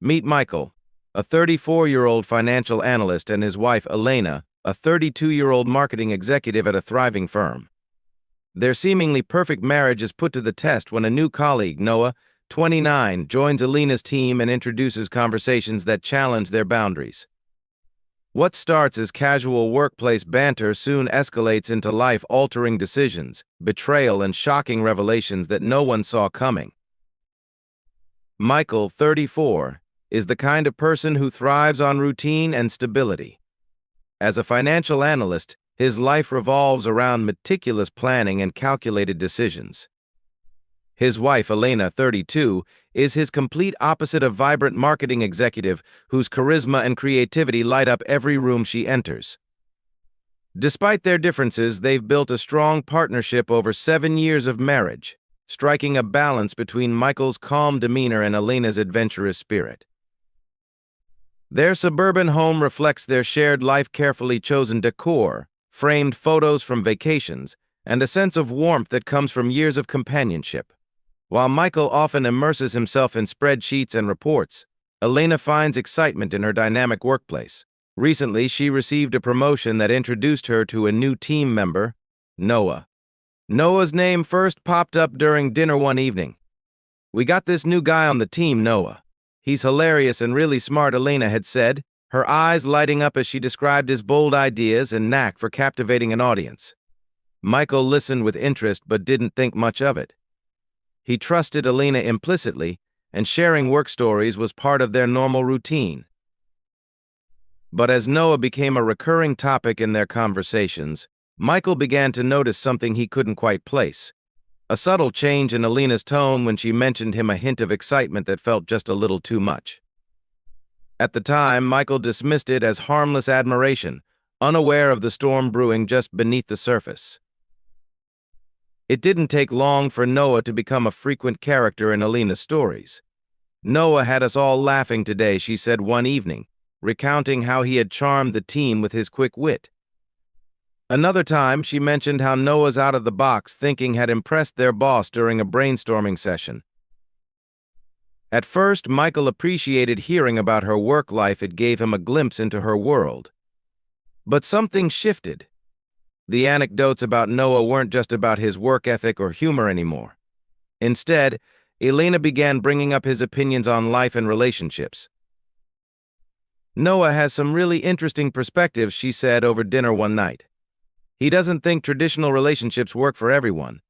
Meet Michael, a 34-year-old financial analyst, and his wife, Elena, a 32-year-old marketing executive at a thriving firm. Their seemingly perfect marriage is put to the test when a new colleague, Noah, 29, joins Elena's team and introduces conversations that challenge their boundaries. What starts as casual workplace banter soon escalates into life-altering decisions, betrayal, and shocking revelations that no one saw coming. Michael, 34, is the kind of person who thrives on routine and stability. As a financial analyst, his life revolves around meticulous planning and calculated decisions. His wife, Elena, 32, is his complete opposite, a vibrant marketing executive whose charisma and creativity light up every room she enters. Despite their differences, they've built a strong partnership over 7 years of marriage, striking a balance between Michael's calm demeanor and Elena's adventurous spirit. Their suburban home reflects their shared life, carefully chosen decor, framed photos from vacations, and a sense of warmth that comes from years of companionship. While Michael often immerses himself in spreadsheets and reports, Elena finds excitement in her dynamic workplace. Recently, she received a promotion that introduced her to a new team member, Noah. Noah's name first popped up during dinner one evening. "We got this new guy on the team, Noah. He's hilarious and really smart," Elena had said, her eyes lighting up as she described his bold ideas and knack for captivating an audience. Michael listened with interest but didn't think much of it. He trusted Elena implicitly, and sharing work stories was part of their normal routine. But as Noah became a recurring topic in their conversations, Michael began to notice something he couldn't quite place. A subtle change in Elena's tone when she mentioned him, a hint of excitement that felt just a little too much. At the time, Michael dismissed it as harmless admiration, unaware of the storm brewing just beneath the surface. It didn't take long for Noah to become a frequent character in Elena's stories. "Noah had us all laughing today," she said one evening, recounting how he had charmed the team with his quick wit. Another time, she mentioned how Noah's out-of-the-box thinking had impressed their boss during a brainstorming session. At first, Michael appreciated hearing about her work life. It gave him a glimpse into her world. But something shifted. The anecdotes about Noah weren't just about his work ethic or humor anymore. Instead, Elena began bringing up his opinions on life and relationships. "Noah has some really interesting perspectives," she said over dinner one night. "He doesn't think traditional relationships work for everyone.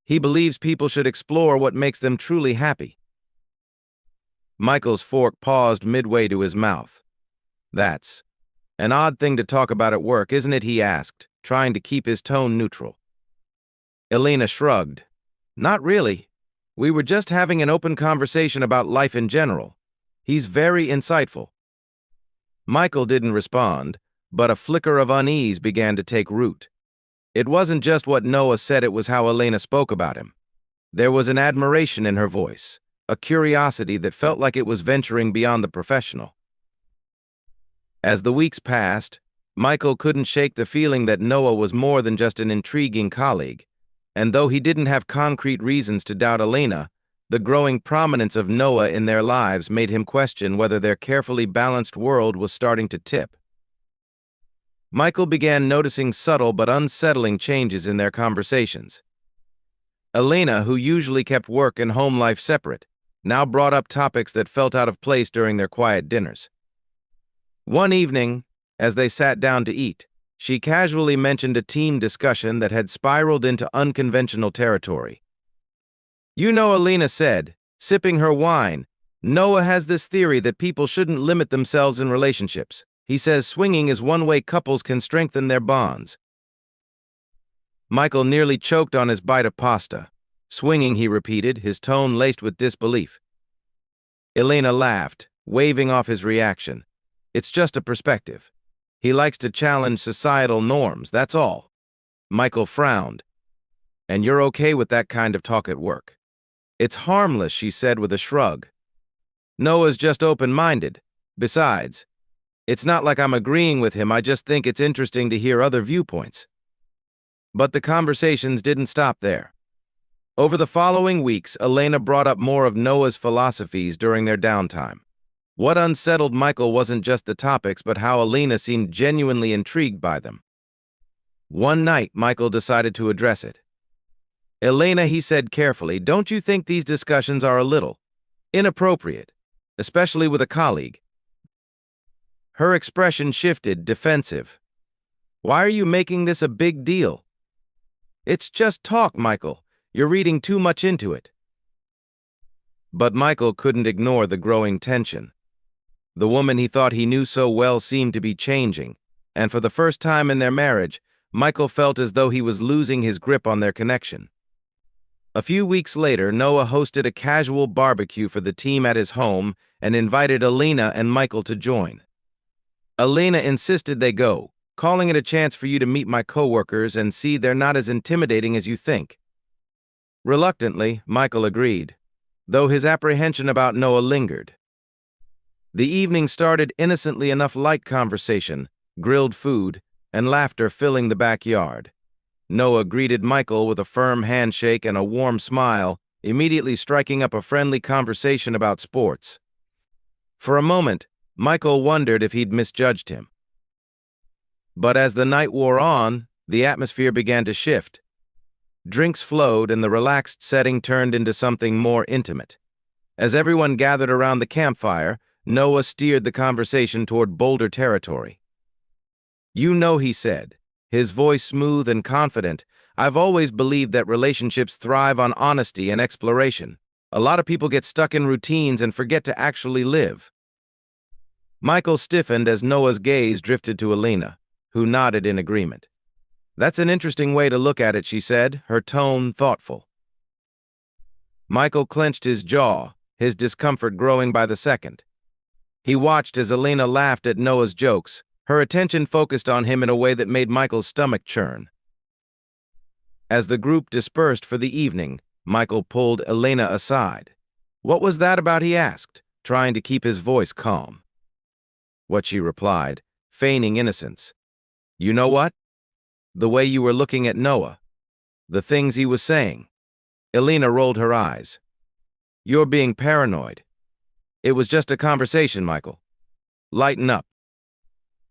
He believes people should explore what makes them truly happy." Michael's fork paused midway to his mouth. "That's an odd thing to talk about at work, isn't it?" he asked, trying to keep his tone neutral. Elena shrugged. "Not really. We were just having an open conversation about life in general. He's very insightful." Michael didn't respond, but a flicker of unease began to take root. It wasn't just what Noah said, it was how Elena spoke about him. There was an admiration in her voice, a curiosity that felt like it was venturing beyond the professional. As the weeks passed, Michael couldn't shake the feeling that Noah was more than just an intriguing colleague, and though he didn't have concrete reasons to doubt Elena, the growing prominence of Noah in their lives made him question whether their carefully balanced world was starting to tip. Michael began noticing subtle but unsettling changes in their conversations. Elena, who usually kept work and home life separate, now brought up topics that felt out of place during their quiet dinners. One evening, as they sat down to eat, she casually mentioned a team discussion that had spiraled into unconventional territory. "You know," Elena said, sipping her wine, "Noah has this theory that people shouldn't limit themselves in relationships. He says swinging is one way couples can strengthen their bonds." Michael nearly choked on his bite of pasta. "Swinging," he repeated, his tone laced with disbelief. Elena laughed, waving off his reaction. "It's just a perspective. He likes to challenge societal norms, that's all." Michael frowned. "And you're okay with that kind of talk at work?" "It's harmless," she said with a shrug. "Noah's just open-minded. Besides, it's not like I'm agreeing with him, I just think it's interesting to hear other viewpoints." But the conversations didn't stop there. Over the following weeks, Elena brought up more of Noah's philosophies during their downtime. What unsettled Michael wasn't just the topics, but how Elena seemed genuinely intrigued by them. One night, Michael decided to address it. "Elena," he said carefully, "don't you think these discussions are a little inappropriate, especially with a colleague?" Her expression shifted, defensive. "Why are you making this a big deal?" "It's just talk, Michael. You're reading too much into it." But Michael couldn't ignore the growing tension. The woman he thought he knew so well seemed to be changing, and for the first time in their marriage, Michael felt as though he was losing his grip on their connection. A few weeks later, Noah hosted a casual barbecue for the team at his home and invited Elena and Michael to join. Elena insisted they go, calling it a chance for you to meet my coworkers and see they're not as intimidating as you think. Reluctantly, Michael agreed, though his apprehension about Noah lingered. The evening started innocently enough: light conversation, grilled food, and laughter filling the backyard. Noah greeted Michael with a firm handshake and a warm smile, immediately striking up a friendly conversation about sports. For a moment, Michael wondered if he'd misjudged him. But as the night wore on, the atmosphere began to shift. Drinks flowed and the relaxed setting turned into something more intimate. As everyone gathered around the campfire, Noah steered the conversation toward bolder territory. "You know," he said, his voice smooth and confident, "I've always believed that relationships thrive on honesty and exploration. A lot of people get stuck in routines and forget to actually live." Michael stiffened as Noah's gaze drifted to Elena, who nodded in agreement. "That's an interesting way to look at it," she said, her tone thoughtful. Michael clenched his jaw, his discomfort growing by the second. He watched as Elena laughed at Noah's jokes, her attention focused on him in a way that made Michael's stomach churn. As the group dispersed for the evening, Michael pulled Elena aside. "What was that about?" he asked, trying to keep his voice calm. What she replied, feigning innocence. "You know what? The way you were looking at Noah. The things he was saying." Elena rolled her eyes. "You're being paranoid. It was just a conversation, Michael. Lighten up."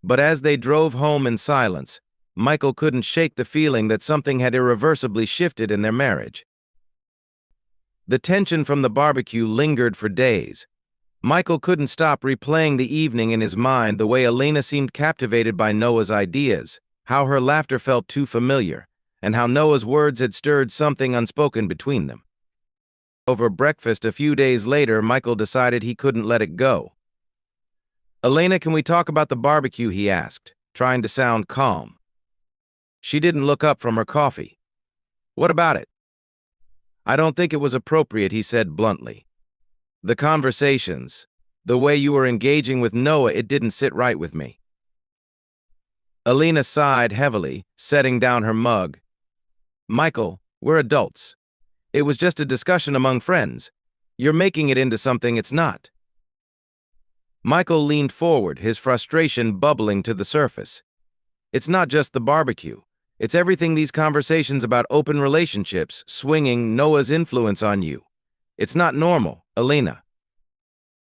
But as they drove home in silence, Michael couldn't shake the feeling that something had irreversibly shifted in their marriage. The tension from the barbecue lingered for days. Michael couldn't stop replaying the evening in his mind, the way Elena seemed captivated by Noah's ideas, how her laughter felt too familiar, and how Noah's words had stirred something unspoken between them. Over breakfast a few days later, Michael decided he couldn't let it go. "Elena, can we talk about the barbecue?" he asked, trying to sound calm. She didn't look up from her coffee. "What about it?" "I don't think it was appropriate," he said bluntly. "The conversations, the way you were engaging with Noah, it didn't sit right with me." Elena sighed heavily, setting down her mug. "Michael, we're adults. It was just a discussion among friends. You're making it into something it's not." Michael leaned forward, his frustration bubbling to the surface. "It's not just the barbecue. It's everything, these conversations about open relationships, swinging, Noah's influence on you. It's not normal, Elena."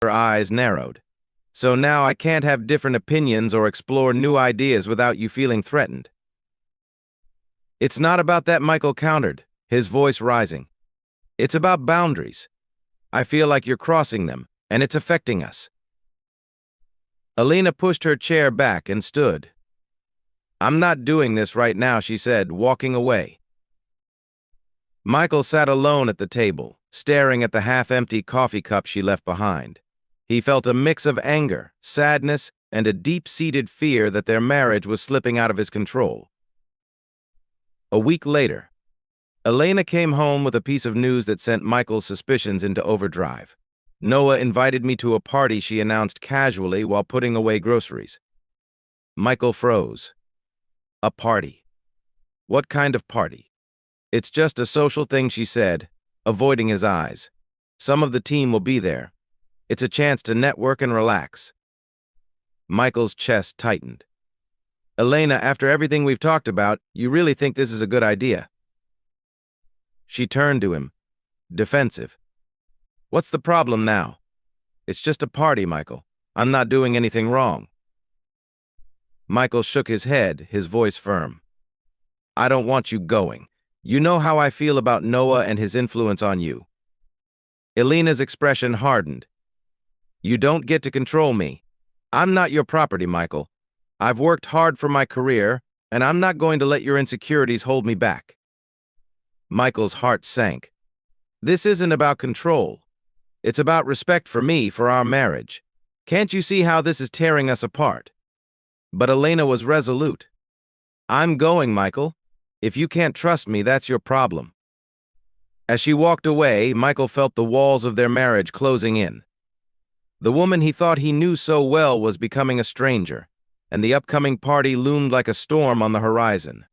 Her eyes narrowed. "So now I can't have different opinions or explore new ideas without you feeling threatened." "It's not about that," Michael countered, his voice rising. "It's about boundaries. I feel like you're crossing them, and it's affecting us." Elena pushed her chair back and stood. "I'm not doing this right now," she said, walking away. Michael sat alone at the table, staring at the half-empty coffee cup she left behind. He felt a mix of anger, sadness, and a deep-seated fear that their marriage was slipping out of his control. A week later, Elena came home with a piece of news that sent Michael's suspicions into overdrive. "Noah invited me to a party," she announced casually while putting away groceries. Michael froze. "A party? What kind of party?" "It's just a social thing," she said, avoiding his eyes. "Some of the team will be there. It's a chance to network and relax." Michael's chest tightened. "Elena, after everything we've talked about, you really think this is a good idea?" She turned to him, defensive. "What's the problem now?" "It's just a party, Michael. I'm not doing anything wrong. Michael shook his head, his voice firm. I don't want you going. You know how I feel about Noah and his influence on you. Elena's expression hardened. You don't get to control me. I'm not your property, Michael. I've worked hard for my career, and I'm not going to let your insecurities hold me back. Michael's heart sank. This isn't about control. It's about respect for me, for our marriage. Can't you see how this is tearing us apart? But Elena was resolute. I'm going, Michael. If you can't trust me, that's your problem. As she walked away, Michael felt the walls of their marriage closing in. The woman he thought he knew so well was becoming a stranger, and the upcoming party loomed like a storm on the horizon.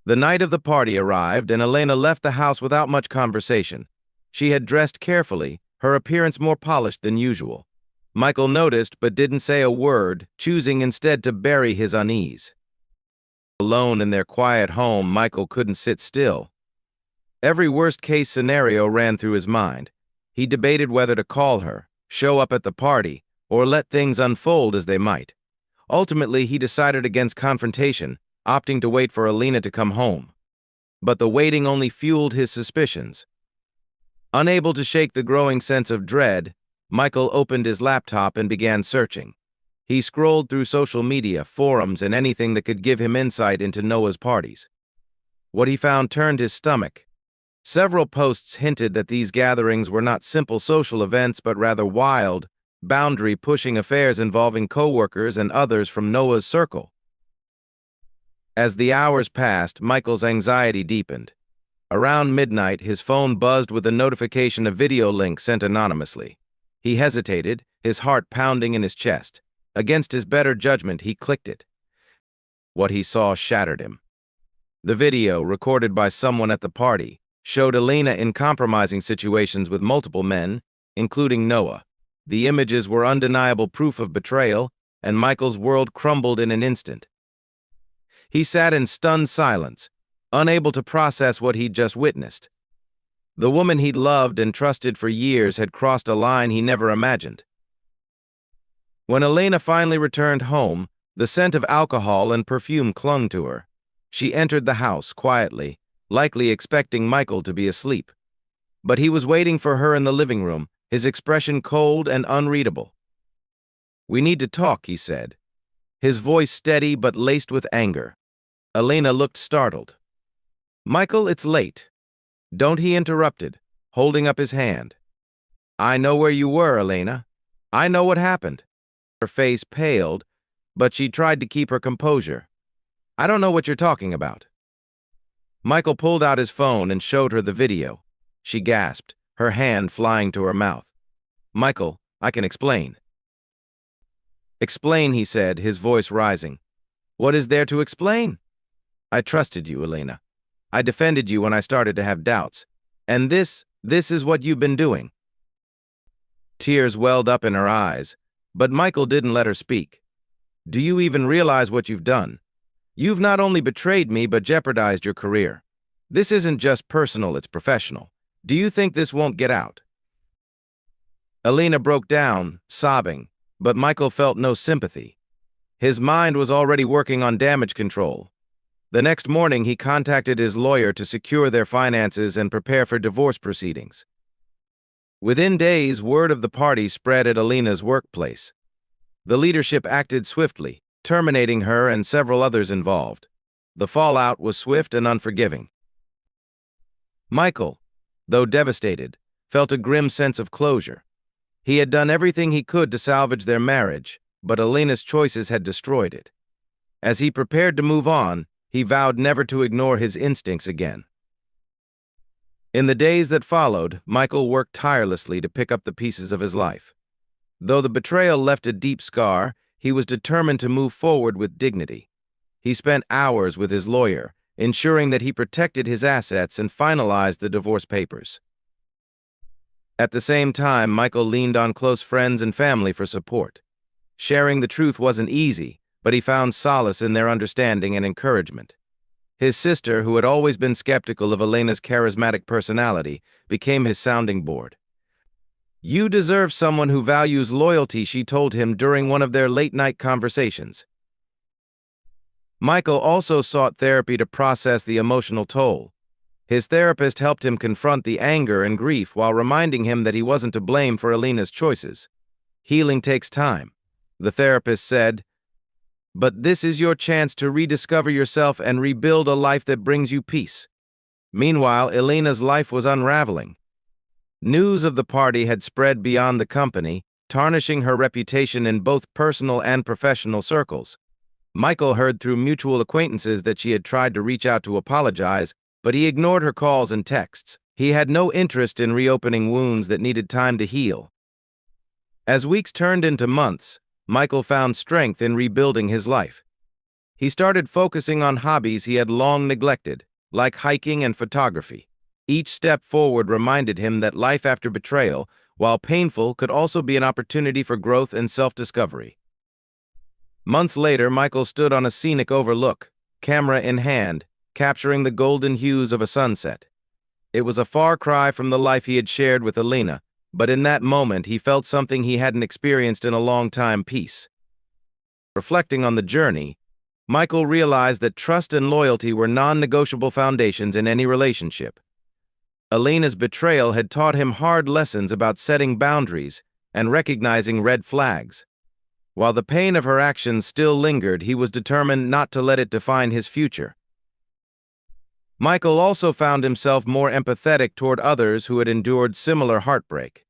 The night of the party arrived, and Elena left the house without much conversation. She had dressed carefully, her appearance more polished than usual. Michael noticed but didn't say a word, choosing instead to bury his unease. Alone in their quiet home, Michael couldn't sit still. Every worst-case scenario ran through his mind. He debated whether to call her, show up at the party, or let things unfold as they might. Ultimately, he decided against confrontation, opting to wait for Elena to come home. But the waiting only fueled his suspicions. Unable to shake the growing sense of dread, Michael opened his laptop and began searching. He scrolled through social media, forums, and anything that could give him insight into Noah's parties. What he found turned his stomach. Several posts hinted that these gatherings were not simple social events but rather wild, boundary-pushing affairs involving co-workers and others from Noah's circle. As the hours passed, Michael's anxiety deepened. Around midnight, his phone buzzed with a notification of video link sent anonymously. He hesitated, his heart pounding in his chest. Against his better judgment, he clicked it. What he saw shattered him. The video, recorded by someone at the party, showed Elena in compromising situations with multiple men, including Noah. The images were undeniable proof of betrayal, and Michael's world crumbled in an instant. He sat in stunned silence, unable to process what he'd just witnessed. The woman he'd loved and trusted for years had crossed a line he never imagined. When Elena finally returned home, the scent of alcohol and perfume clung to her. She entered the house quietly, likely expecting Michael to be asleep. But he was waiting for her in the living room, his expression cold and unreadable. "We need to talk," he said, his voice steady but laced with anger. Elena looked startled. "Michael, it's late." "Don't," he interrupted, holding up his hand. "I know where you were, Elena. I know what happened." Her face paled, but she tried to keep her composure. "I don't know what you're talking about." Michael pulled out his phone and showed her the video. She gasped, her hand flying to her mouth. "Michael, I can explain." "Explain," he said, his voice rising. "What is there to explain? I trusted you, Elena. I defended you when I started to have doubts. And this is what you've been doing." Tears welled up in her eyes, but Michael didn't let her speak. "Do you even realize what you've done? You've not only betrayed me but jeopardized your career. This isn't just personal, it's professional. Do you think this won't get out?" Elena broke down, sobbing, but Michael felt no sympathy. His mind was already working on damage control. The next morning, he contacted his lawyer to secure their finances and prepare for divorce proceedings. Within days, word of the party spread at Elena's workplace. The leadership acted swiftly, terminating her and several others involved. The fallout was swift and unforgiving. Michael, though devastated, felt a grim sense of closure. He had done everything he could to salvage their marriage, but Elena's choices had destroyed it. As he prepared to move on, he vowed never to ignore his instincts again. In the days that followed, Michael worked tirelessly to pick up the pieces of his life. Though the betrayal left a deep scar, he was determined to move forward with dignity. He spent hours with his lawyer, ensuring that he protected his assets and finalized the divorce papers. At the same time, Michael leaned on close friends and family for support. Sharing the truth wasn't easy, but he found solace in their understanding and encouragement. His sister, who had always been skeptical of Elena's charismatic personality, became his sounding board. You deserve someone who values loyalty, she told him during one of their late-night conversations. Michael also sought therapy to process the emotional toll. His therapist helped him confront the anger and grief while reminding him that he wasn't to blame for Elena's choices. Healing takes time, the therapist said, but this is your chance to rediscover yourself and rebuild a life that brings you peace. Meanwhile, Elena's life was unraveling. News of the party had spread beyond the company, tarnishing her reputation in both personal and professional circles. Michael heard through mutual acquaintances that she had tried to reach out to apologize, but he ignored her calls and texts. He had no interest in reopening wounds that needed time to heal. As weeks turned into months, Michael found strength in rebuilding his life. He started focusing on hobbies he had long neglected, like hiking and photography. Each step forward reminded him that life after betrayal, while painful, could also be an opportunity for growth and self-discovery. Months later, Michael stood on a scenic overlook, camera in hand, capturing the golden hues of a sunset. It was a far cry from the life he had shared with Elena, but in that moment he felt something he hadn't experienced in a long time: peace. Reflecting on the journey, Michael realized that trust and loyalty were non-negotiable foundations in any relationship. Elena's betrayal had taught him hard lessons about setting boundaries and recognizing red flags. While the pain of her actions still lingered, he was determined not to let it define his future. Michael also found himself more empathetic toward others who had endured similar heartbreak.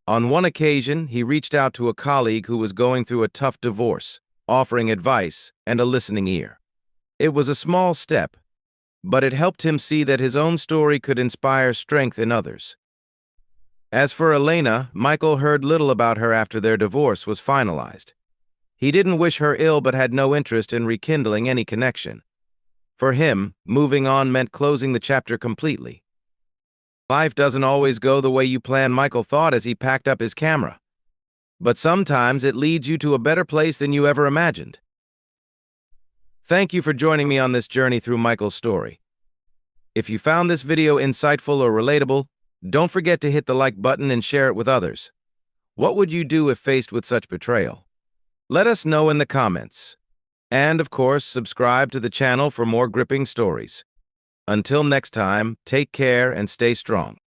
On one occasion, he reached out to a colleague who was going through a tough divorce, offering advice and a listening ear. It was a small step, but it helped him see that his own story could inspire strength in others. As for Elena, Michael heard little about her after their divorce was finalized. He didn't wish her ill but had no interest in rekindling any connection. For him, moving on meant closing the chapter completely. Life doesn't always go the way you plan, Michael thought as he packed up his camera. But sometimes it leads you to a better place than you ever imagined. Thank you for joining me on this journey through Michael's story. If you found this video insightful or relatable, don't forget to hit the like button and share it with others. What would you do if faced with such betrayal? Let us know in the comments. And of course, subscribe to the channel for more gripping stories. Until next time, take care and stay strong.